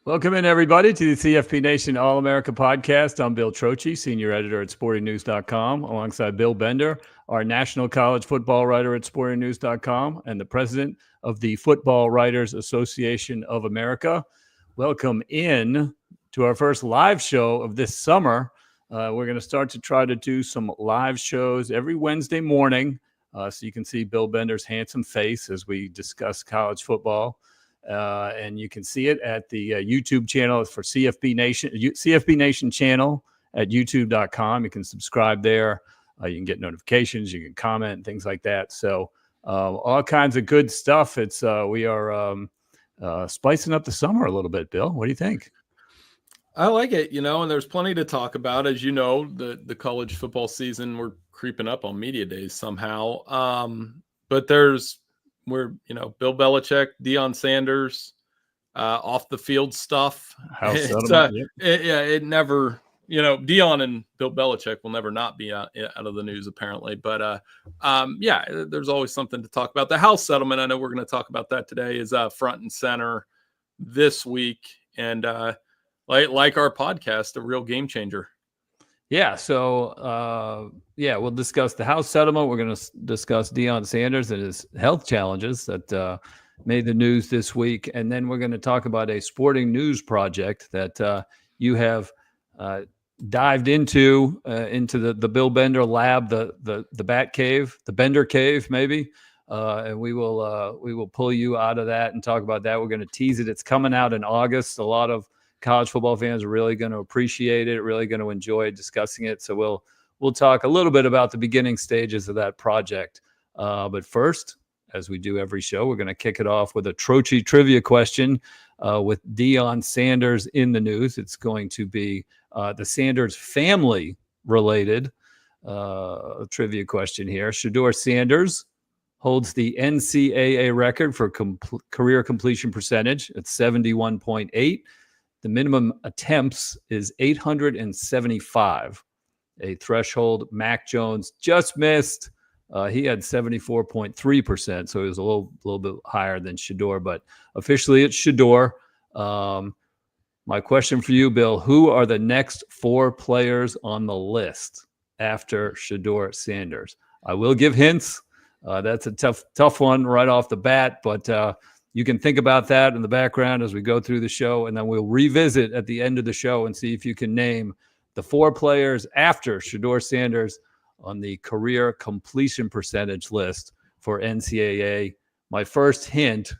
Welcome in, everybody, to the CFB Nation All-America podcast. I'm Bill Trocchi, senior editor at sportingnews.com, alongside Bill Bender, our national college football writer at sportingnews.com, and the president of the Football Writers Association of America. Welcome in to our first live show of this summer. We're going to start to try to do some live shows every Wednesday morning, so you can see Bill Bender's handsome face as we discuss college football. And you can see it at the YouTube channel for CFB Nation channel at youtube.com. You can subscribe there. You can get notifications. You can comment and things like that. So all kinds of good stuff. We are spicing up the summer a little bit, Bill. What do you think? I like it, and there's plenty to talk about. As you know, the college football season, we're creeping up on media days somehow. But Bill Belichick, Deion Sanders, off the field stuff. It never, Deion and Bill Belichick will never not be out of the news apparently. But there's always something to talk about. The House settlement, I know we're going to talk about that today, is front and center this week, and like our podcast, a real game changer. Yeah, so we'll discuss the House settlement. We're going to discuss Deion Sanders and his health challenges that made the news this week, and then we're going to talk about a sporting news project that you have dived into the Bill Bender lab, the Bat Cave, the Bender Cave, maybe, and we will pull you out of that and talk about that. We're going to tease it. It's coming out in August. A lot of college football fans are really going to appreciate it, really going to enjoy discussing it. So we'll talk a little bit about the beginning stages of that project. But first, as we do every show, we're going to kick it off with a Trocchi trivia question with Deion Sanders in the news. It's going to be the Sanders family related trivia question here. Shedeur Sanders holds the NCAA record for career completion percentage at 71.8. The minimum attempts is 875, a threshold Mac Jones just missed. He had 74.3%, so he was a little bit higher than Shedeur, but officially it's Shedeur. My question for you, Bill, who are the next four players on the list after Shedeur Sanders? I will give hints. That's a tough one right off the bat, but you can think about that in the background as we go through the show, and then we'll revisit at the end of the show and see if you can name the four players after Shedeur Sanders on the career completion percentage list for NCAA. My first hint,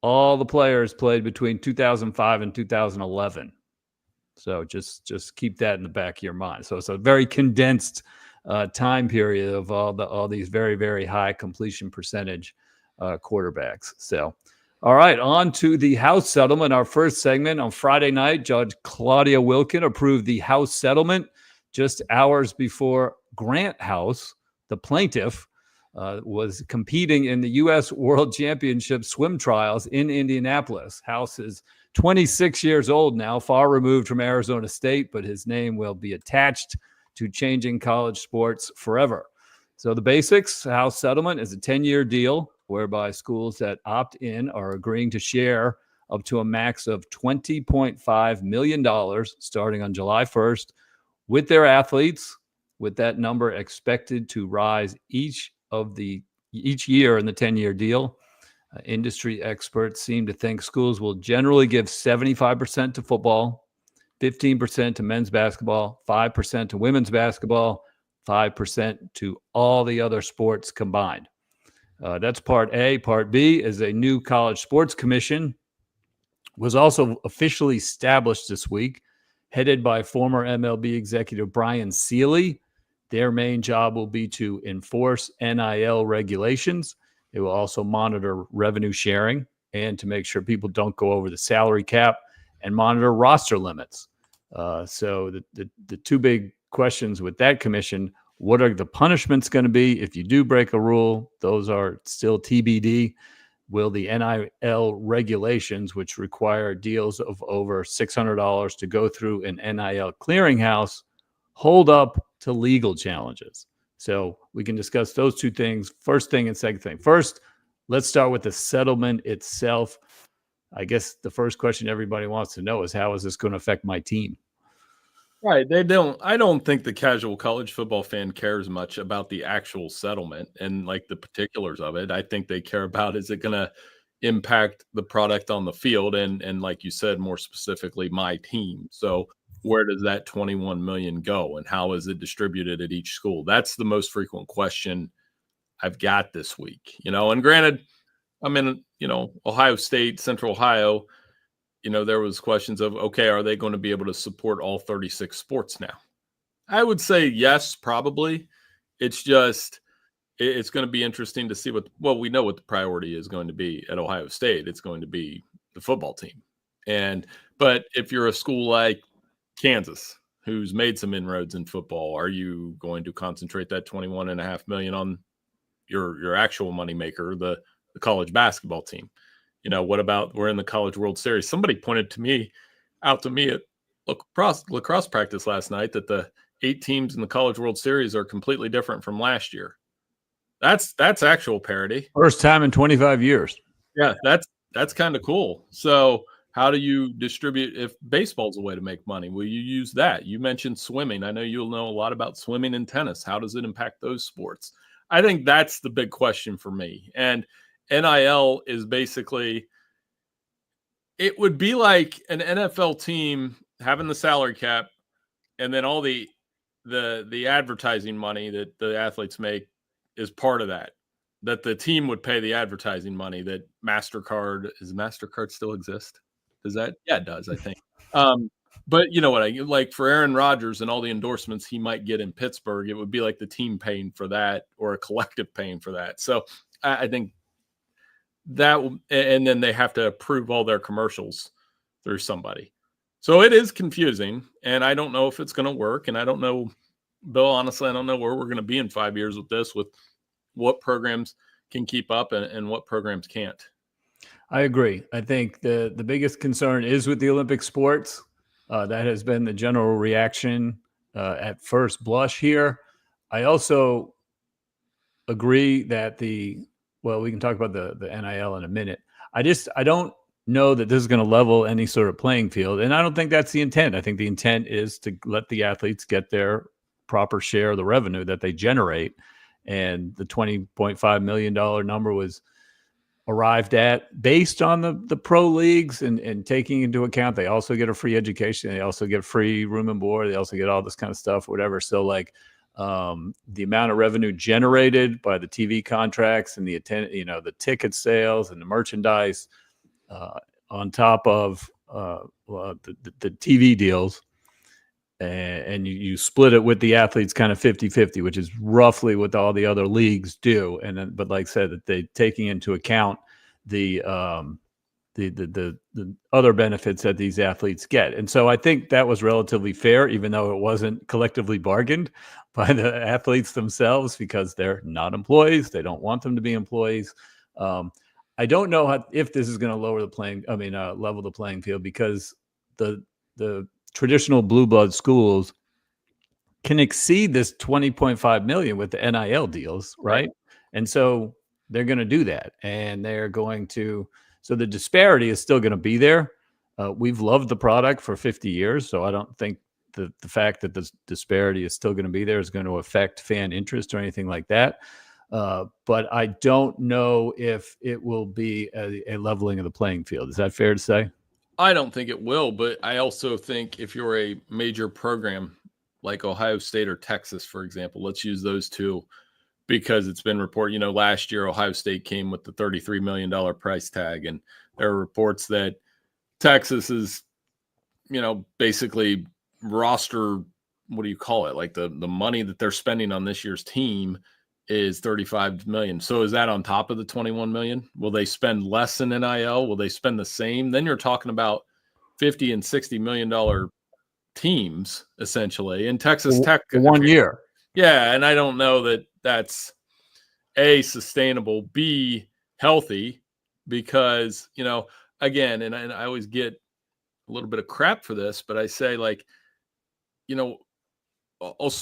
all the players played between 2005 and 2011. So just keep that in the back of your mind. So it's a very condensed time period of all these very, very high completion percentage quarterbacks. So, all right, on to the House settlement. Our first segment on Friday night, Judge Claudia Wilkin approved the House settlement just hours before Grant House, the plaintiff, was competing in the U.S. World Championship swim trials in Indianapolis. House is 26 years old now, far removed from Arizona State, but his name will be attached to changing college sports forever. So the basics, House settlement is a 10-year deal whereby schools that opt in are agreeing to share up to a max of $20.5 million starting on July 1st with their athletes, with that number expected to rise each year in the 10-year deal. Industry experts seem to think schools will generally give 75% to football, 15% to men's basketball, 5% to women's basketball, 5% to all the other sports combined. That's part A. Part B is a new college sports commission was also officially established this week, headed by former MLB executive Brian Seeley. Their main job will be to enforce NIL regulations. They will also monitor revenue sharing and to make sure people don't go over the salary cap and monitor roster limits. So the two big questions with that commission: what are the punishments going to be if you do break a rule? Those are still TBD. Will the NIL regulations, which require deals of over $600 to go through an NIL clearinghouse, hold up to legal challenges? So we can discuss those two things, first thing and second thing. First, let's start with the settlement itself. I guess the first question everybody wants to know is, how is this going to affect my team? Right. I don't think the casual college football fan cares much about the actual settlement and like the particulars of it. I think they care about, is it going to impact the product on the field, and like you said, more specifically, my team. So where does that 21 million go, and how is it distributed at each school? That's the most frequent question I've got this week. And granted, I'm in, Ohio State, Central Ohio. There was questions of, okay, are they going to be able to support all 36 sports now? I would say yes, probably. It's just, it's going to be interesting to see we know what the priority is going to be at Ohio State. It's going to be the football team. But if you're a school like Kansas, who's made some inroads in football, are you going to concentrate that 21.5 million on your actual moneymaker, the college basketball team? What about, we're in the College World Series? Somebody pointed out to me at lacrosse practice last night that the 8 teams in the College World Series are completely different from last year. That's actual parity. First time in 25 years. Yeah, that's kind of cool. So how do you distribute, if baseball's a way to make money? Will you use that? You mentioned swimming. I know you'll know a lot about swimming and tennis. How does it impact those sports? I think that's the big question for me. And NIL is basically, it would be like an NFL team having the salary cap and then all the advertising money that the athletes make is part of that the team would pay the advertising money that MasterCard still exist? Does that? Yeah, it does, I think. But you know what like for Aaron Rodgers and all the endorsements he might get in Pittsburgh, it would be like the team paying for that, or a collective paying for that. So I think that, and then they have to approve all their commercials through somebody. So it is confusing, and I don't know if it's going to work. And I don't know, Bill, honestly, I don't know where we're going to be in 5 years with this, with what programs can keep up and what programs can't. I agree. I think the biggest concern is with the Olympic sports. That has been the general reaction at first blush here. I also agree that we can talk about the NIL in a minute. I don't know that this is going to level any sort of playing field. And I don't think that's the intent. I think the intent is to let the athletes get their proper share of the revenue that they generate. And the $20.5 million number was arrived at based on the pro leagues and taking into account, they also get a free education. They also get free room and board. They also get all this kind of stuff, whatever. So like, the amount of revenue generated by the TV contracts and the ticket sales and the merchandise, on top of the TV deals, and you split it with the athletes kind of 50-50, which is roughly what all the other leagues do. And then, but like I said, that they taking into account the other benefits that these athletes get. And so I think that was relatively fair, even though it wasn't collectively bargained by the athletes themselves, because they're not employees. They don't want them to be employees. I don't know if this is going to level the playing field, because the traditional blue blood schools can exceed this 20.5 million with the NIL deals, right? And so they're going to do that, and they're going to. So the disparity is still going to be there. We've loved the product for 50 years, so I don't think the fact that the disparity is still going to be there is going to affect fan interest or anything like that. But I don't know if it will be a leveling of the playing field. Is that fair to say? I don't think it will, but I also think if you're a major program like Ohio State or Texas, for example, let's use those two, because it's been reported, last year Ohio State came with the $33 million price tag. And there are reports that Texas is, basically roster, what do you call it? Like the money that they're spending on this year's team is $35 million. So is that on top of the 21 million? Will they spend less in NIL? Will they spend the same? Then you're talking about $50 and $60 million teams, essentially. In Texas Tech, 1 year. Yeah, and I don't know that that's A, sustainable, B, healthy, because, again, and I always get a little bit of crap for this, but I say, like,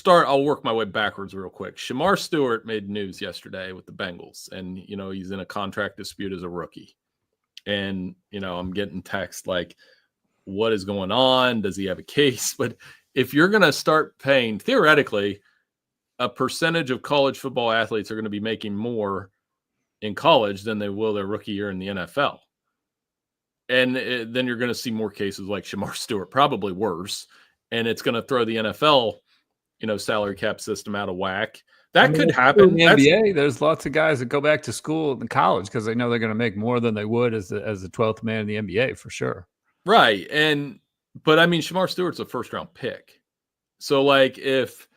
I'll work my way backwards real quick. Shamar Stewart made news yesterday with the Bengals, and, he's in a contract dispute as a rookie. And, I'm getting text like, what is going on? Does he have a case? But if you're going to start paying, theoretically, a percentage of college football athletes are going to be making more in college than they will their rookie year in the NFL. And then you're going to see more cases like Shamar Stewart, probably worse. And it's going to throw the NFL, salary cap system out of whack. That could happen. In the NBA, there's lots of guys that go back to school in college because they know they're going to make more than they would as the 12th man in the NBA for sure. Right. But I mean, Shamar Stewart's a first round pick. So like if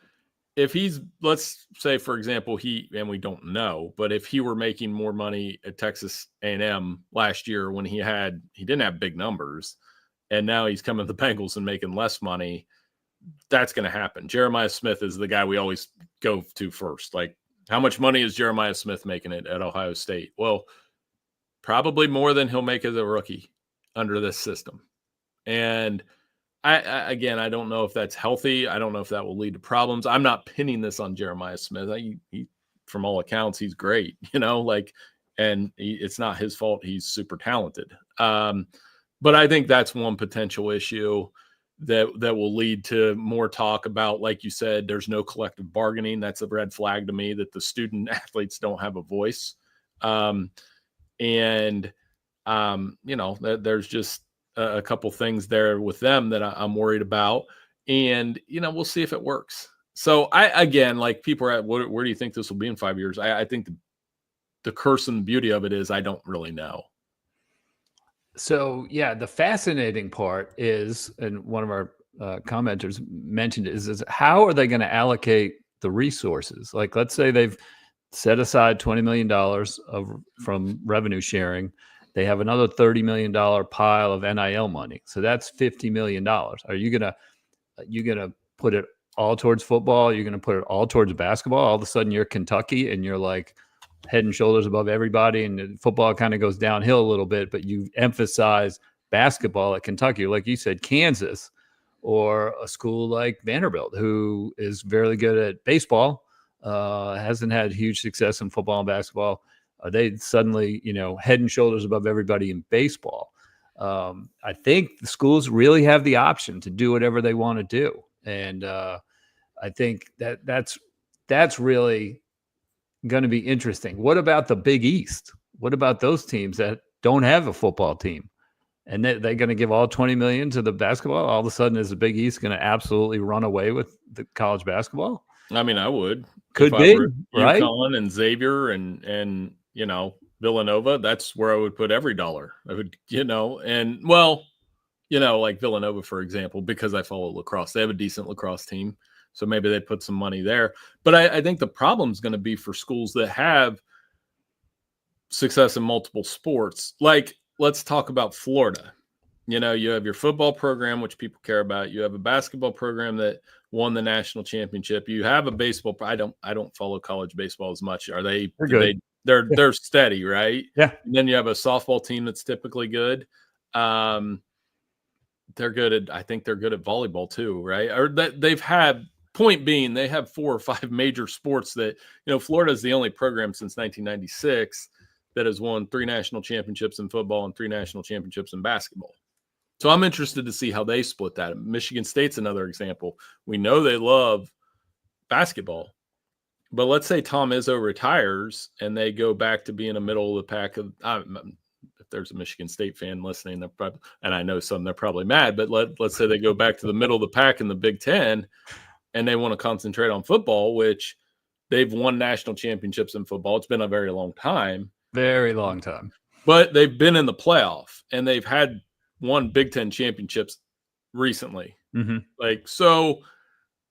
he's, let's say, for example, and we don't know, but if he were making more money at Texas A&M last year when he didn't have big numbers, and now he's coming to the Bengals and making less money, that's going to happen. Jeremiah Smith is the guy we always go to first. Like, how much money is Jeremiah Smith making at Ohio State? Well, probably more than he'll make as a rookie under this system. And I don't know if that's healthy. I don't know if that will lead to problems. I'm not pinning this on Jeremiah Smith. He from all accounts, he's great, and it's not his fault. He's super talented. But I think that's one potential issue that will lead to more talk about, like you said, there's no collective bargaining. That's a red flag to me, that the student athletes don't have a voice. There's just a couple things there with them that I'm worried about, and we'll see if it works. So people are at, where do you think this will be in 5 years? I think the curse and the beauty of it is I don't really know. So yeah, the fascinating part is, and one of our commenters mentioned is how are they going to allocate the resources? Like, let's say they've set aside $20 million from revenue sharing. They have another $30 million pile of NIL money. So that's $50 million. Are you gonna put it all towards football? You're gonna put it all towards basketball? All of a sudden you're Kentucky and you're like head and shoulders above everybody, and football kind of goes downhill a little bit, but you emphasize basketball at Kentucky, like you said, Kansas, or a school like Vanderbilt, who is very good at baseball, hasn't had huge success in football and basketball. Are they suddenly, head and shoulders above everybody in baseball? I think the schools really have the option to do whatever they want to do. And I think that's really going to be interesting. What about the Big East? What about those teams that don't have a football team? And they're going to give all $20 million to the basketball? All of a sudden, is the Big East going to absolutely run away with the college basketball? I mean, I would. Could be, right? UConn and Xavier and Villanova, that's where I would put every dollar. I would, like Villanova, for example, because I follow lacrosse. They have a decent lacrosse team, so maybe they'd put some money there. But I think the problem is going to be for schools that have success in multiple sports. Like, let's talk about Florida. You have your football program, which people care about. You have a basketball program that won the national championship. You have a baseball. I don't follow college baseball as much. Are they? They're good. They're steady, right? Yeah. And then you have a softball team that's typically good. They're good I think they're good at volleyball too, right? Or that they've had. Point being, they have 4 or 5 major sports that, Florida is the only program since 1996 that has won 3 national championships in football and 3 national championships in basketball. So I'm interested to see how they split that. Michigan State's another example. We know they love basketball, but let's say Tom Izzo retires and they go back to being a middle of the pack of. If there's a Michigan State fan listening, and I know some, they're probably mad, but let's say they go back to the middle of the pack in the Big Ten, and they want to concentrate on football, which they've won national championships in football. It's been a very long time. Very long time. But they've been in the playoff, and they've had 1 Big Ten championships recently. Mm-hmm. So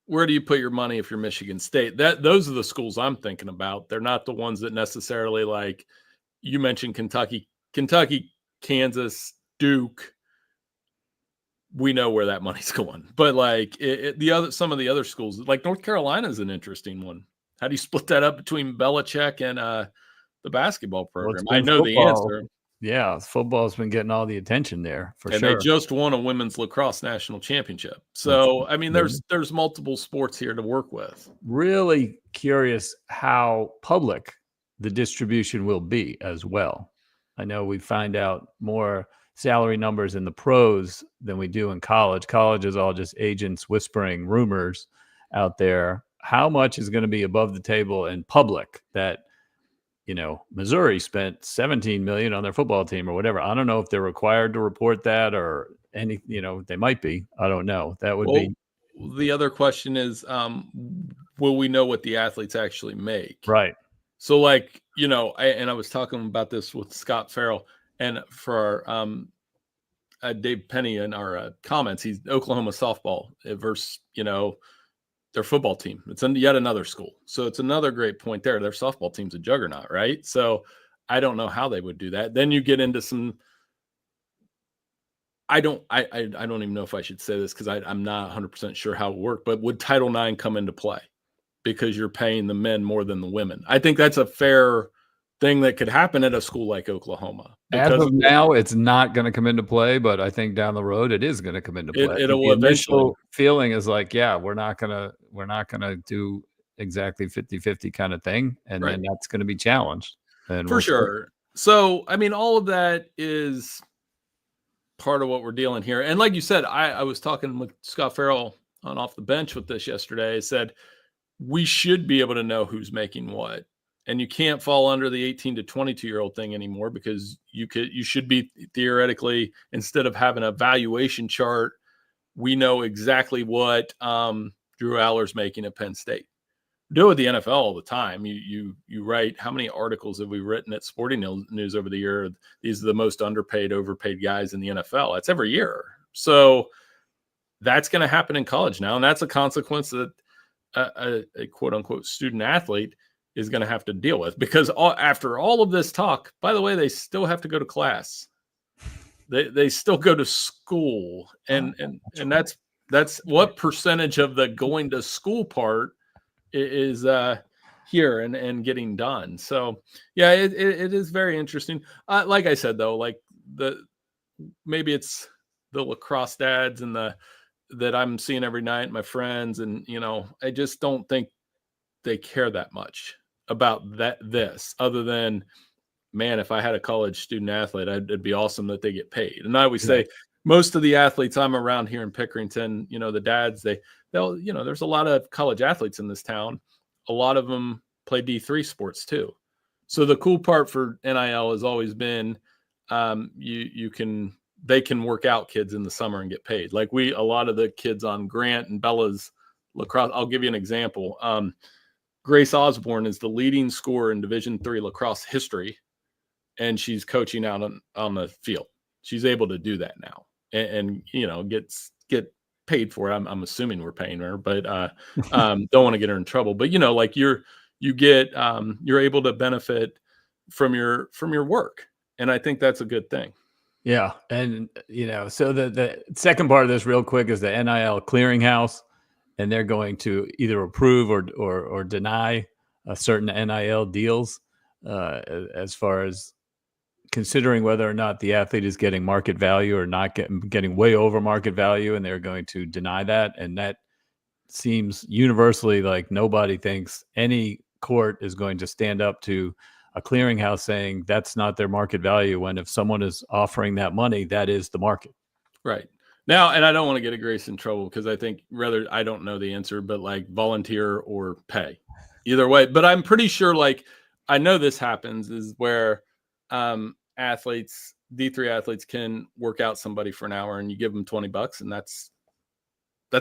where do you put your money if you're Michigan State? Those are the schools I'm thinking about. They're not the ones that necessarily, like you mentioned, Kentucky, Kansas, Duke. We know where that money's going, but some of the other schools, like North Carolina, is an interesting one. How do you split that up between Belichick and the basketball program? I know the answer. Yeah, football's been getting all the attention there for sure. And they just won a women's lacrosse national championship. So I mean, there's multiple sports here to work with. Really curious how public the distribution will be as well. I know we find out more salary numbers in the pros than we do in college. College is all just agents whispering rumors out there. How much is going to be above the table in public that, Missouri spent 17 million on their football team or whatever? I don't know if they're required to report that or any, they might be. I don't know. That would be. The other question is, will we know what the athletes actually make? Right. So I was talking about this with Scott Farrell and for our Dave Penny in our comments. He's Oklahoma softball versus, their football team. It's yet another school. So it's another great point there. Their softball team's a juggernaut, right? So I don't know how they would do that. Then you get into some, I don't even know if I should say this because I'm not 100% sure how it worked, but would Title IX come into play because you're paying the men more than the women? I think that's a fair thing that could happen at a school like Oklahoma. As of now, it's not going to come into play, but I think down the road it is going to come into play. It'll eventually. Feeling is like, yeah, we're not gonna do exactly 50-50 kind of thing, and then that's going to be challenged. And for sure. So I mean, all of that is part of what we're dealing here. And like you said, I was talking with Scott Farrell on Off the Bench with this yesterday. I said we should be able to know who's making what. And you can't fall under the 18 to 22-year-old thing anymore because you should be theoretically, instead of having a valuation chart, we know exactly what Drew Aller's making at Penn State. Do it with the NFL all the time. You write, how many articles have we written at Sporting News over the year? These are the most underpaid, overpaid guys in the NFL. That's every year. So that's going to happen in college now. And that's a consequence that a quote unquote student athlete is going to have to deal with, because after all of this talk, by the way, they still have to go to class. They still go to school. And that's what percentage of the going to school part is here and getting done. So yeah, it is very interesting. Like I said, though, like maybe it's the lacrosse dads and that I'm seeing every night, my friends, and I just don't think they care that much about this other than, man, if I had a college student athlete, it'd be awesome that they get paid. And I always say most of the athletes I'm around here in Pickerington, the dads, they'll there's a lot of college athletes in this town. A lot of them play D3 sports too. So the cool part for NIL has always been they can work out kids in the summer and get paid. Like a lot of the kids on Grant and Bella's lacrosse. I'll give you an example. Grace Osborne is the leading scorer in Division III lacrosse history, and she's coaching out on the field. She's able to do that now, and get paid for it. I'm assuming we're paying her, but don't want to get her in trouble. But you're able to benefit from your work, and I think that's a good thing. Yeah, and so the second part of this, real quick, is the NIL clearinghouse. And they're going to either approve or deny certain NIL deals as far as considering whether or not the athlete is getting market value or not getting way over market value, and they're going to deny that. And that seems universally like nobody thinks any court is going to stand up to a clearinghouse saying that's not their market value, when if someone is offering that money, that is the market. Right. Now, and I don't want to get a Grace in trouble because I think I don't know the answer, but like volunteer or pay, either way. But I'm pretty sure, I know this happens is where athletes, D3 athletes, can work out somebody for an hour and you give them $20, and that's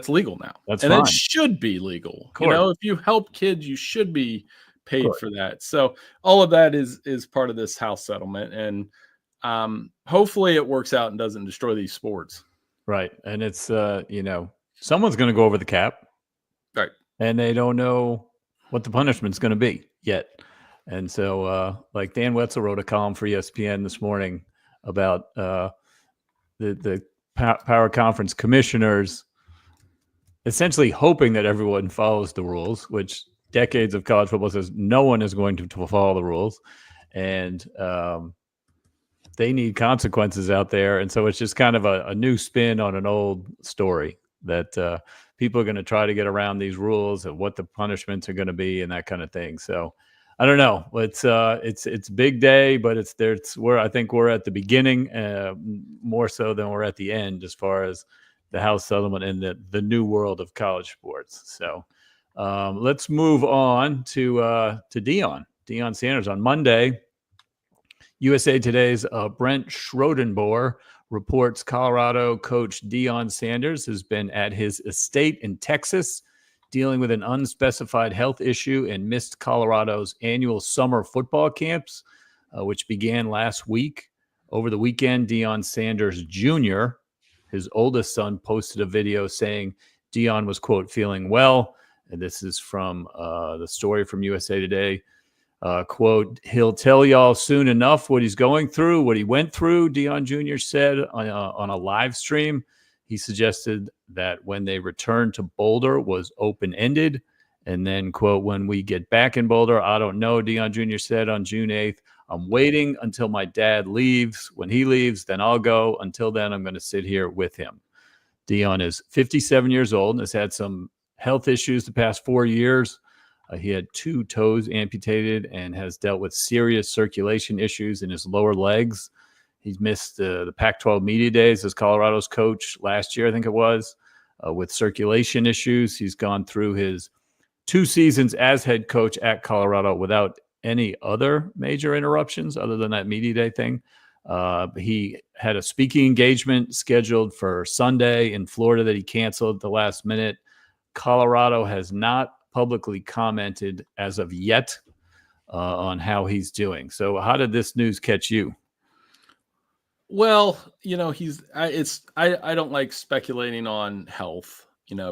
legal now. That's fine. It should be legal. If you help kids, you should be paid for that. So all of that is part of this house settlement, and hopefully it works out and doesn't destroy these sports. Right. And it's, someone's going to go over the cap. Right. And they don't know what the punishment's going to be yet. And so, like Dan Wetzel wrote a column for ESPN this morning about the power conference commissioners essentially hoping that everyone follows the rules, which decades of college football says no one is going to follow the rules. And, they need consequences out there. And so it's just kind of a new spin on an old story that people are going to try to get around these rules and what the punishments are going to be and that kind of thing. So I don't know. It's big day, but it's where I think we're at the beginning, more so than we're at the end as far as the House settlement and the new world of college sports. So let's move on to Deion Sanders. On Monday, USA Today's Brent Schrodenboer reports Colorado coach Deion Sanders has been at his estate in Texas dealing with an unspecified health issue and missed Colorado's annual summer football camps, which began last week. Over the weekend, Deion Sanders Jr., his oldest son, posted a video saying Deion was, quote, feeling well. And this is from the story from USA Today. Quote, he'll tell y'all soon enough what he's going through, what he went through, Deion Jr. said on a live stream. He suggested that when they returned to Boulder was open-ended. And then, quote, when we get back in Boulder, I don't know, Deion Jr. said on June 8th, I'm waiting until my dad leaves. When he leaves, then I'll go. Until then, I'm going to sit here with him. Deion is 57 years old and has had some health issues the past 4 years. He had 2 toes amputated and has dealt with serious circulation issues in his lower legs. He's missed the Pac-12 media days as Colorado's coach last year, I think it was, with circulation issues. He's gone through his 2 seasons as head coach at Colorado without any other major interruptions other than that media day thing. He had a speaking engagement scheduled for Sunday in Florida that he canceled at the last minute. Colorado has not publicly commented as of yet on how he's doing. So how did this news catch you? Well, I don't like speculating on health,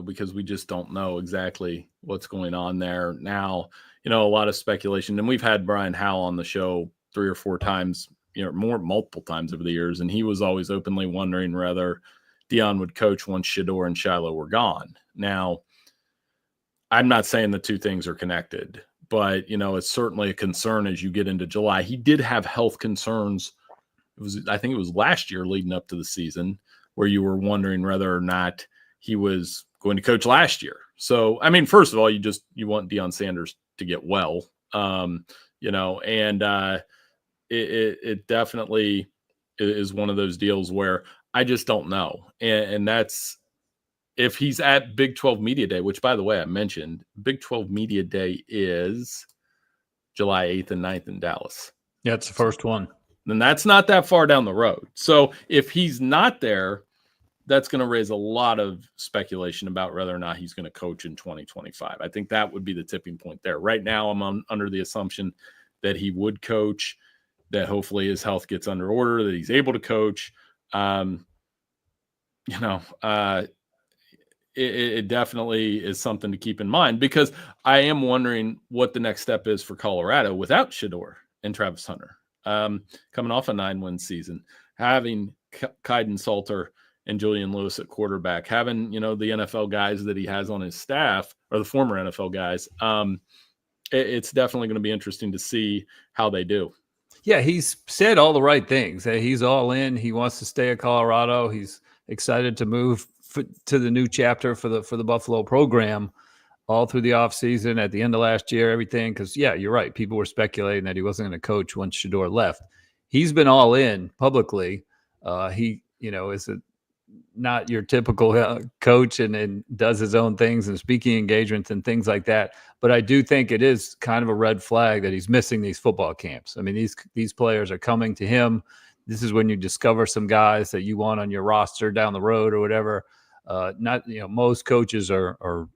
because we just don't know exactly what's going on there now. A lot of speculation, and we've had Brian Howell on the show 3 or 4 times, multiple times over the years. And he was always openly wondering whether Deion would coach once Shedeur and Shiloh were gone. Now, I'm not saying the 2 things are connected, but, it's certainly a concern as you get into July. He did have health concerns. I think it was last year leading up to the season where you were wondering whether or not he was going to coach last year. So, I mean, first of all, you want Deion Sanders to get well, and it definitely is one of those deals where I just don't know. And that's, if he's at Big 12 Media Day, which, by the way, I mentioned, Big 12 Media Day is July 8th and 9th in Dallas. Yeah, it's the first one. Then that's not that far down the road. So if he's not there, that's going to raise a lot of speculation about whether or not he's going to coach in 2025. I think that would be the tipping point there. Right now, I'm under the assumption that he would coach, that hopefully his health gets under order, that he's able to coach. It definitely is something to keep in mind, because I am wondering what the next step is for Colorado without Shedeur and Travis Hunter. Coming off a 9-win season, having Kaiden Salter and Julian Lewis at quarterback, having, the NFL guys that he has on his staff, or the former NFL guys, it's definitely going to be interesting to see how they do. Yeah, he's said all the right things. He's all in. He wants to stay at Colorado. He's excited to move to the new chapter for the Buffalo program all through the offseason, at the end of last year, everything. Because, yeah, you're right. People were speculating that he wasn't going to coach once Shedeur left. He's been all in publicly. He, is not your typical coach and does his own things and speaking engagements and things like that. But I do think it is kind of a red flag that he's missing these football camps. I mean, these players are coming to him. This is when you discover some guys that you want on your roster down the road or whatever. Most coaches are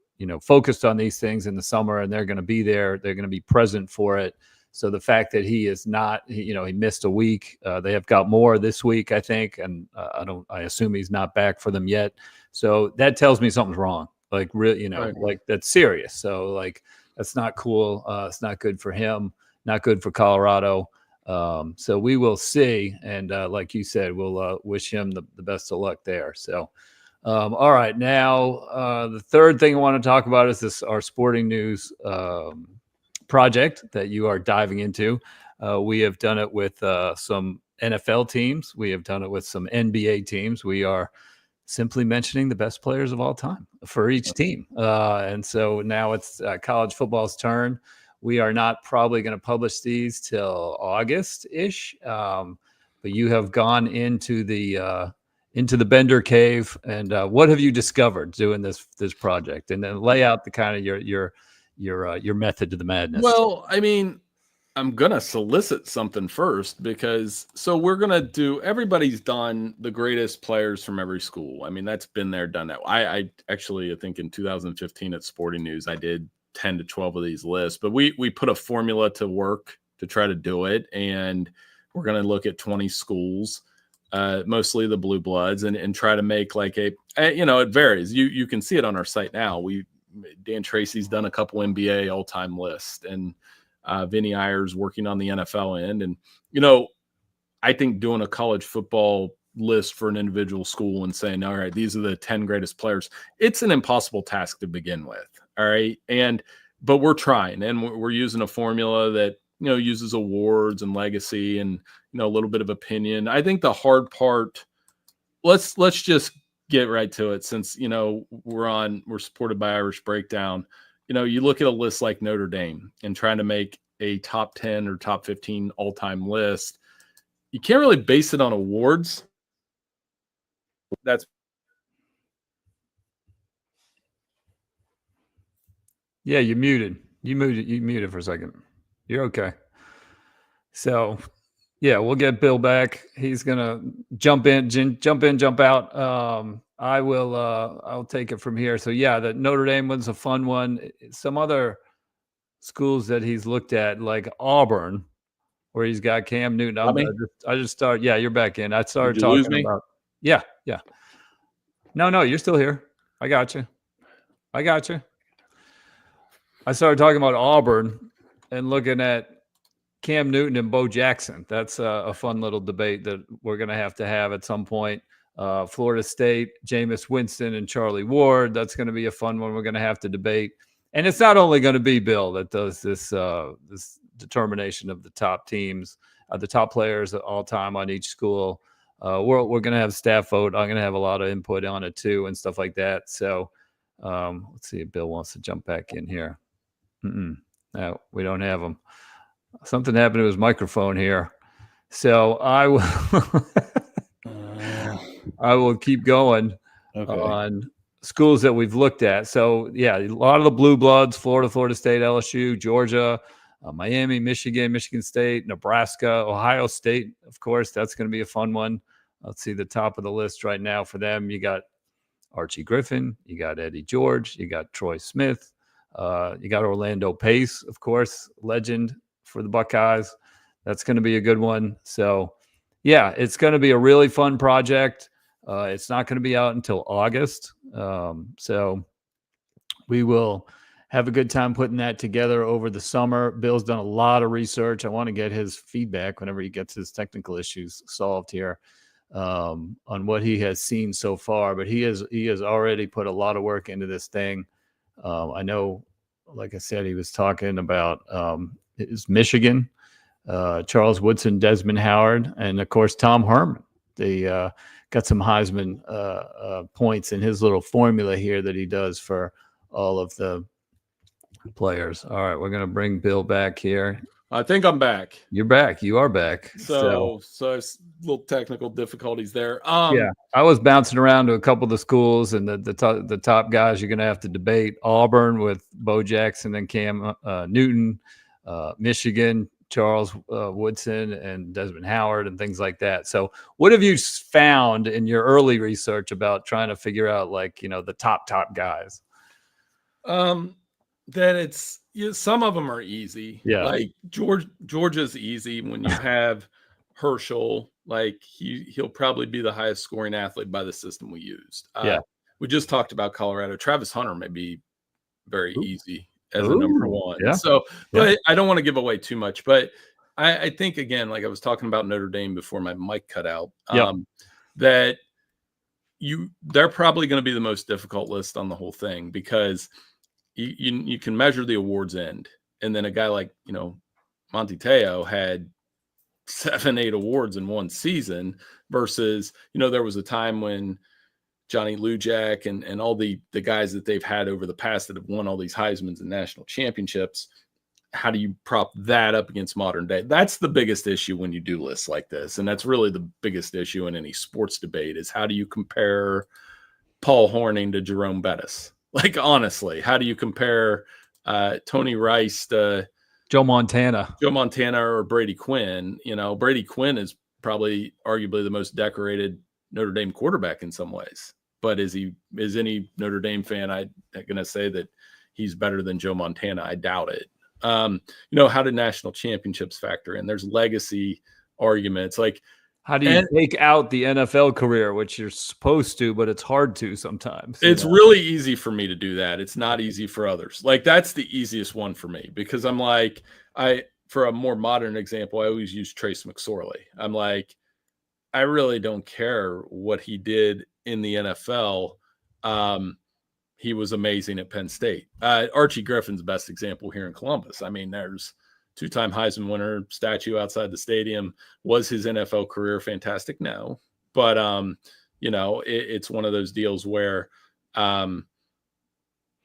focused on these things in the summer, and they're going to be there. They're going to be present for it. So the fact that he is not, he missed a week. They have got more this week, I think, and I assume he's not back for them yet. So that tells me something's wrong. Like, really, Right. Like that's serious. So like that's not cool. It's not good for him. Not good for Colorado. So we will see. And like you said, we'll wish him the best of luck there. So. All right. Now, the third thing I want to talk about is our sporting news project that you are diving into. We have done it with some NFL teams. We have done it with some NBA teams. We are simply mentioning the best players of all time for each team. And so now it's college football's turn. We are not probably going to publish these till August-ish, but you have gone into the Bender Cave, and what have you discovered doing this project? And then lay out the kind of your method to the madness. Well, I mean, I'm gonna solicit something first because we're gonna do. Everybody's done the greatest players from every school. I mean, that's been there, done that. I actually, I think in 2015 at Sporting News, I did 10 to 12 of these lists, but we put a formula to work to try to do it, and we're gonna look at 20 schools, mostly the blue bloods, and try to make like it varies. You can see it on our site now. Dan Tracy's done a couple NBA all-time lists, and Vinny Iyer's working on the NFL end. And, I think doing a college football list for an individual school and saying, all right, these are the 10 greatest players, it's an impossible task to begin with. All right. But we're trying, and we're using a formula that, uses awards and legacy and, a little bit of opinion. I think the hard part, let's just get right to it, since, we're supported by Irish Breakdown. You look at a list like Notre Dame and trying to make a top 10 or top 15 all-time list. You can't really base it on awards. Yeah, you're muted. You muted for a second. You're okay. So, yeah, we'll get Bill back. He's gonna jump in, jump out. I'll take it from here. So yeah, the Notre Dame one's a fun one. Some other schools that he's looked at, like Auburn, where he's got Cam Newton. I just started. Yeah, you're back in. I started talking about. Yeah. No, you're still here. I got you. I started talking about Auburn and looking at Cam Newton and Bo Jackson. That's a fun little debate that we're going to have at some point. Florida State, Jameis Winston and Charlie Ward. That's going to be a fun one we're going to have to debate. And it's not only going to be Bill that does this determination of the top teams, the top players at all time on each school. We're going to have staff vote. I'm going to have a lot of input on it too and stuff like that. So let's see if Bill wants to jump back in here. No, we don't have him. Something happened to his microphone here. So I will keep going on schools that we've looked at. So yeah, a lot of the blue bloods: Florida State, LSU, Georgia, Miami, Michigan State, Nebraska, Ohio State. Of course, that's going to be a fun one. Let's see the top of the list right now for them. You got Archie Griffin, you got Eddie George, you got Troy Smith, you got Orlando Pace, of course, legend for the Buckeyes. That's going to be a good one. So yeah, it's going to be a really fun project. It's not going to be out until August. So we will have a good time putting that together over the summer. Bill's done a lot of research. I want to get his feedback whenever he gets his technical issues solved here, on what he has seen so far. But he has already put a lot of work into this thing. I know, like I said, he was talking about is Michigan, Charles Woodson, Desmond Howard, and of course Tom Herman. They got some Heisman points in his little formula here that he does for all of the players. All right, we're gonna bring Bill back here. I think I'm back. You're back. You are back. So it's little technical difficulties there. Yeah, I was bouncing around to a couple of the schools, and the top guys you're going to have to debate: Auburn with Bo Jackson and Cam Newton, Michigan, Charles Woodson and Desmond Howard, and things like that. So, what have you found in your early research about trying to figure out, like, the top guys? That it's some of them are easy. Yeah, like Georgia's easy when you have Herschel. Like he'll probably be the highest scoring athlete by the system we used. We just talked about Colorado. Travis Hunter may be very easy as a number one. Yeah. So, but I don't want to give away too much. But I think, again, like I was talking about Notre Dame before my mic cut out, that they're probably going to be the most difficult list on the whole thing, because you can measure the awards end. And then a guy like, Monty Te'o had 7-8 awards in one season versus, there was a time when Johnny Lujack and all the guys that they've had over the past that have won all these Heismans and national championships how do you prop that up against modern day? That's the biggest issue when you do lists like this. And that's really the biggest issue in any sports debate is how do you compare Paul Hornung to Jerome Bettis? Like, honestly, how do you compare Tony Rice to Joe Montana or Brady Quinn? You know, Brady Quinn is probably arguably the most decorated Notre Dame quarterback in some ways. But is any Notre Dame fan going to say that he's better than Joe Montana? I doubt it. You know, how did national championships factor in? There's legacy arguments. Like, how do you take out the NFL career, which you're supposed to, but it's hard to sometimes. It's really easy for me to do that. It's not easy for others. Like, that's the easiest one for me because I'm like, for a more modern example, I always use Trace McSorley. I'm like, I really don't care what he did in the NFL. He was amazing at Penn State. Archie Griffin's best example here in Columbus. I mean, there's two-time Heisman winner, statue outside the stadium. Was his NFL career fantastic? No. But, you know, it's one of those deals where,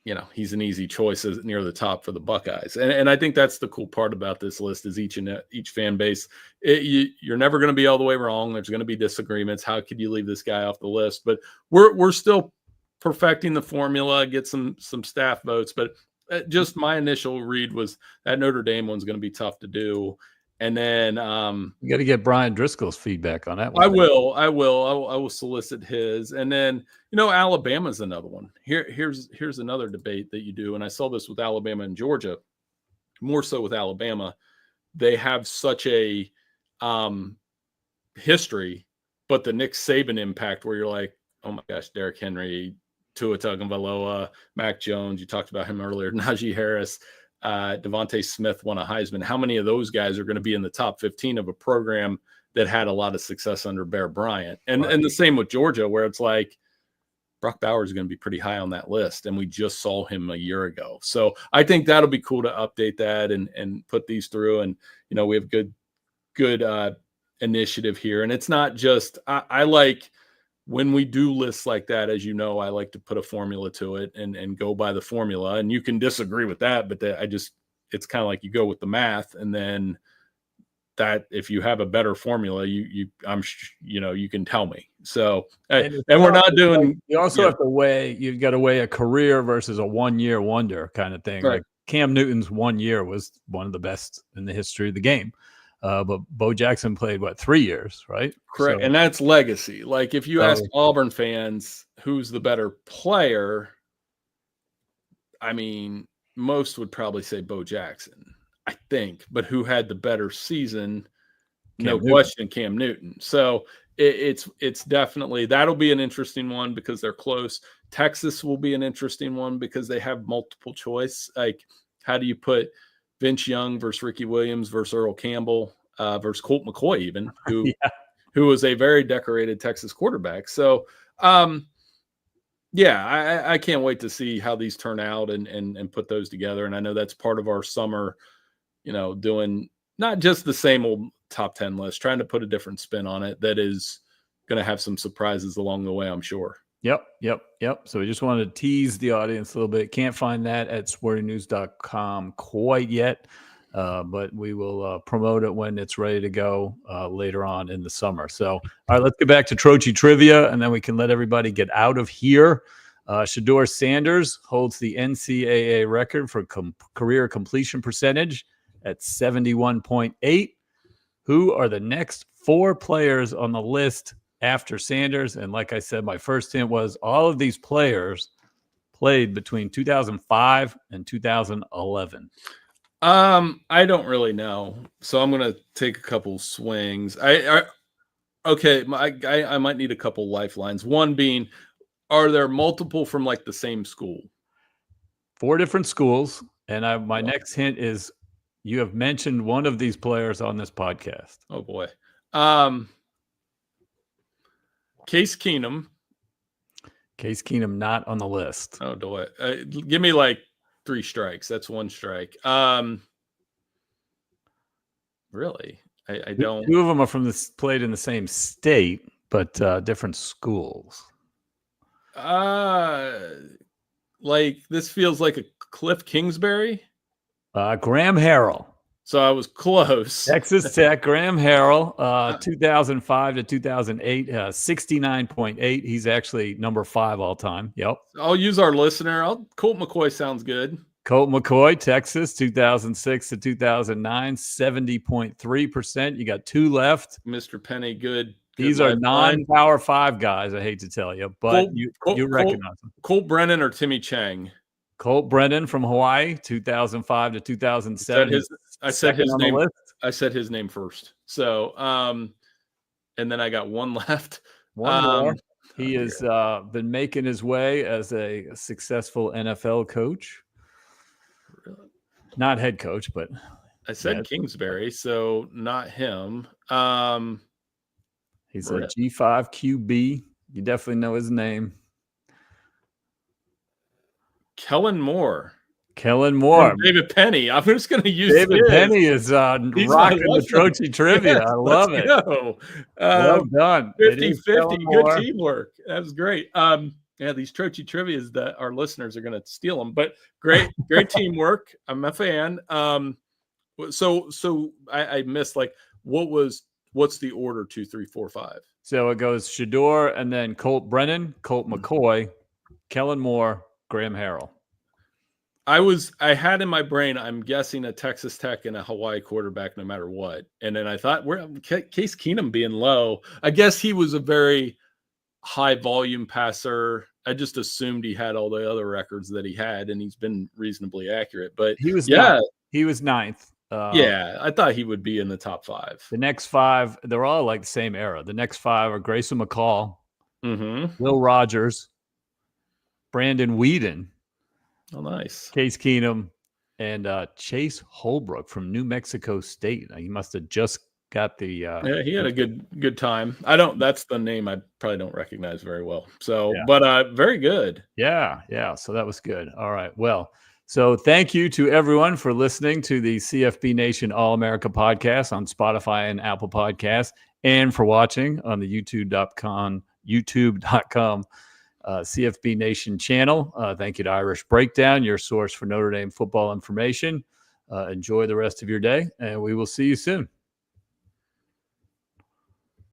you know, he's an easy choice near the top for the Buckeyes. And I think that's the cool part about this list is each fan base, you're never going to be all the way wrong. There's going to be disagreements. How could you leave this guy off the list? But we're still perfecting the formula, get some staff votes. But just my initial read was that Notre Dame one's going to be tough to do. And then you got to get Brian Driscoll's feedback on that one. I will solicit his. And then, you know, Alabama's another one. Here's another debate that you do. And I saw this with Alabama and Georgia, more so with Alabama. They have such a history, but the Nick Saban impact where you're like, oh my gosh, Derrick Henry, Tua Tagovailoa, Mac Jones, you talked about him earlier, Najee Harris, Devontae Smith won a Heisman. How many of those guys are going to be in the top 15 of a program that had a lot of success under Bear Bryant? And the same with Georgia, where it's like Brock Bowers is going to be pretty high on that list, and we just saw him a year ago. So I think that'll be cool to update that and put these through. And, you know, we have good initiative here. And it's not just I like when we do lists like that, as you know, I like to put a formula to it and go by the formula. And you can disagree with that, but it's kind of like you go with the math, and then that if you have a better formula, you can tell me. So and we're not doing. You also have to weigh. You've got to weigh a career versus a 1-year wonder kind of thing. Right. Like Cam Newton's 1 year was one of the best in the history of the game. But Bo Jackson played 3 years, right? Correct. So, and that's legacy. Like if you ask Auburn fans who's the better player, I mean, most would probably say Bo Jackson, I think. But who had the better season? Question, Cam Newton. So it's definitely, that'll be an interesting one because they're close. Texas will be an interesting one because they have multiple choice. Like, how do you put Vince Young versus Ricky Williams versus Earl Campbell versus Colt McCoy, even who was a very decorated Texas quarterback. So, I can't wait to see how these turn out and put those together. And I know that's part of our summer, you know, doing not just the same old top 10 list, trying to put a different spin on it that is going to have some surprises along the way, I'm sure. Yep. So we just wanted to tease the audience a little bit. Can't find that at sportingnews.com quite yet, but we will promote it when it's ready to go later on in the summer. So, all right, let's get back to Trocchi trivia, and then we can let everybody get out of here. Shedeur Sanders holds the NCAA record for career completion percentage at 71.8. Who are the next 4 players on the list after Sanders? And like I said, my first hint was all of these players played between 2005 and 2011. I don't really know, so I'm going to take a couple swings. I might need a couple lifelines. One being, are there multiple from like the same school? 4 different schools. And my next hint is you have mentioned one of these players on this podcast. Oh boy. Case Keenum. Case Keenum not on the list. Oh, do it. Give me like 3 strikes. That's 1 strike. Really? I don't. 2 of them are played in the same state, but different schools. Like this feels like a Cliff Kingsbury. Graham Harrell. So I was close. Texas Tech, Graham Harrell, 2005 to 2008, 69.8. He's actually number 5 all time. Yep. I'll use our listener. Colt McCoy sounds good. Colt McCoy, Texas, 2006 to 2009, 70.3%. You got 2 left. Mr. Penny, good. These are non-Power 5 guys, I hate to tell you, but you recognize them. Colt Brennan or Timmy Chang? Colt Brennan from Hawaii, 2005 to 2007. I said his name. I said his name first. So, and then I got one left. One more. He has been making his way as a successful NFL coach. Really? Not head coach, but I said Kingsbury, so not him. He's a G5 QB. You definitely know his name. Kellen Moore. David Penny. I'm just going to use David Penny is rocking the Trocchi trivia. Yes, I love it. Go. Well done. 50-50. Good teamwork. That was great. Yeah, these Trocchi trivias that our listeners are going to steal them, but great teamwork. I'm a fan. So I missed what's the order 2, 3, 4, 5? So it goes Shedeur and then Colt Brennan, Colt McCoy, Kellen Moore, Graham Harrell. I had in my brain, I'm guessing a Texas Tech and a Hawaii quarterback no matter what. And then I thought, Case Keenum being low, I guess he was a very high volume passer. I just assumed he had all the other records that he had, and he's been reasonably accurate. But he was he was 9th. I thought he would be in the top 5. The next 5, they're all like the same era. The next 5 are Grayson McCall, Will Rogers, Brandon Weeden. Oh, nice. Case Keenum, and Chase Holbrook from New Mexico State. He must have just got the. Yeah, he had a good time. That's the name I probably don't recognize very well. So, yeah. But very good. Yeah. So that was good. All right. Well, so thank you to everyone for listening to the CFB Nation All-America podcast on Spotify and Apple Podcasts, and for watching on the YouTube.com CFB Nation channel. Thank you to Irish Breakdown, your source for Notre Dame football information. Enjoy the rest of your day, and we will see you soon.